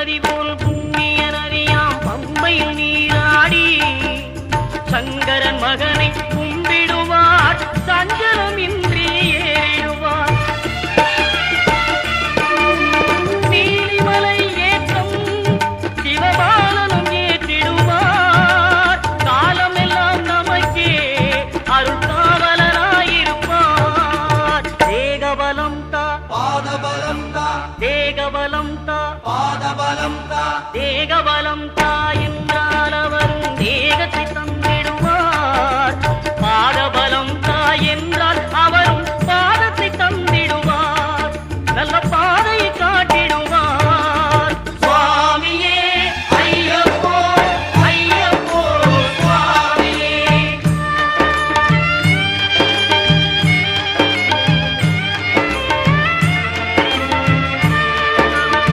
நதி போல் புண்ணிய நதியாம் பம்பையில் நீராடி சங்கரன் மகனை கும்பிடுவார் சஞ்சலமின்றி ஏறிடுவார். நீலிமலை ஏற்றம் சிவபாலனும் ஏற்றிடுவார். காலமெல்லாம் நமக்கே அருள்காவலனாயிருப்பார். தேகபலம் தா பாதபலம் தா தேகபலம் தா பாதபலம் தா தேகபலம் தாய